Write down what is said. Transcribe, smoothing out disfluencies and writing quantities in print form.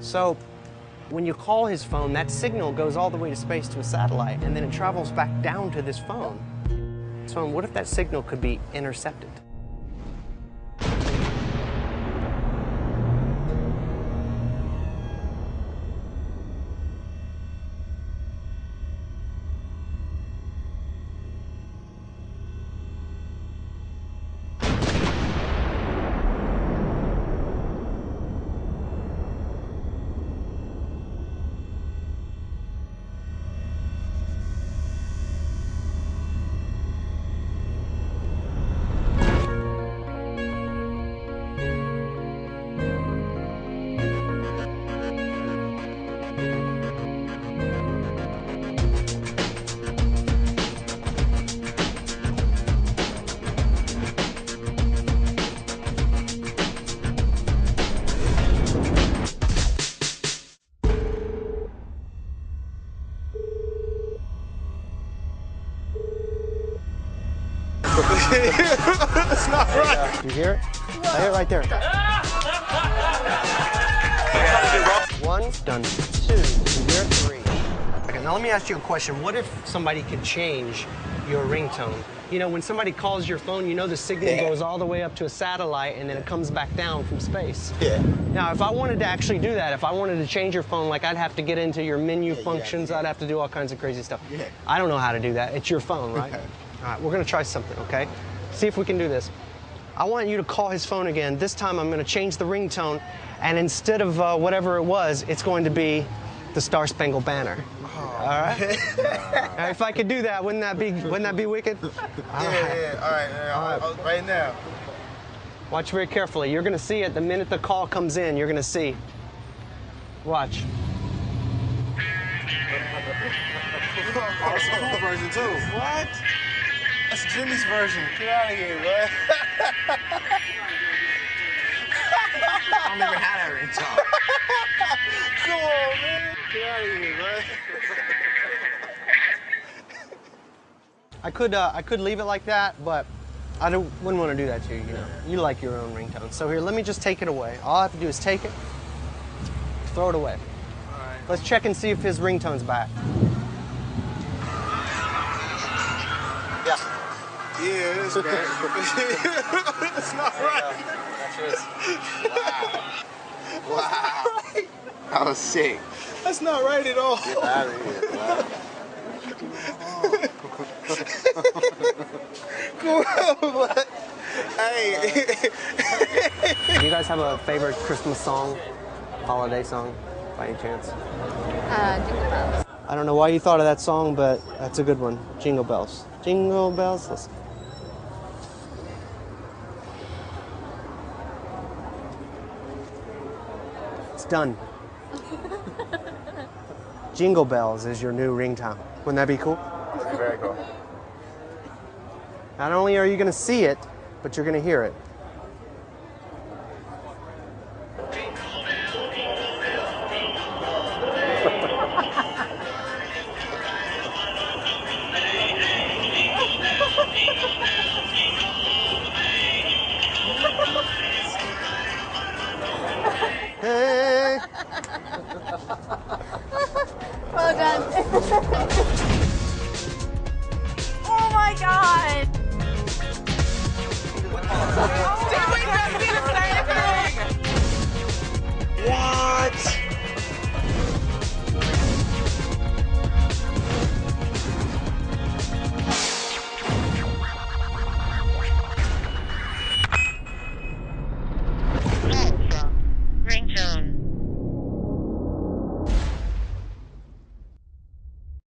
So when you call his phone, that signal goes all the way to space to a satellite, and then it travels back down to this phone. So what if that signal could be intercepted? That's not right. You hear it? I hear it right there. One, done. Two, you hear it? Three. Okay, now let me ask you a question. What if somebody could change your ringtone? You know, when somebody calls your phone, you know the signal goes all the way up to a satellite and then it comes back down from space. Yeah. Now, if I wanted to actually do that, if I wanted to change your phone, like I'd have to get into your menu functions, I'd have to do all kinds of crazy stuff. Yeah. I don't know how to do that. It's your phone, right? All right, we're gonna try something, okay? See if we can do this. I want you to call his phone again. This time I'm gonna change the ringtone, and instead of whatever it was, it's going to be the Star Spangled Banner. Oh. All right? If I could do that, wouldn't that be wicked? All right, right now. Watch very carefully. You're gonna see it the minute the call comes in. You're gonna see. Watch. Oh, that's a cool version too. What? That's Jimmy's version. Get out of here, bro. I don't even have that ringtone. Come on, man. Get out of here, bro. I could leave it like that, but I wouldn't want to do that to you, you know. You like your own ringtone. So here, let me just take it away. All I have to do is take it, throw it away. All right. Let's check and see if his ringtone's back. Yeah. Yeah, it's bad. It's not right. Wow. Wow. That was sick. That's not right at all. Get out of here, bro. Come on, hey. Do you guys have a favorite Christmas song, holiday song, by any chance? Jingle Bells. I don't know why you thought of that song, but that's a good one. Jingle Bells. Jingle Bells. Listen. It's done. Jingle Bells is your new ringtone. Wouldn't that be cool? Very cool. Not only are you going to see it, but you're going to hear it.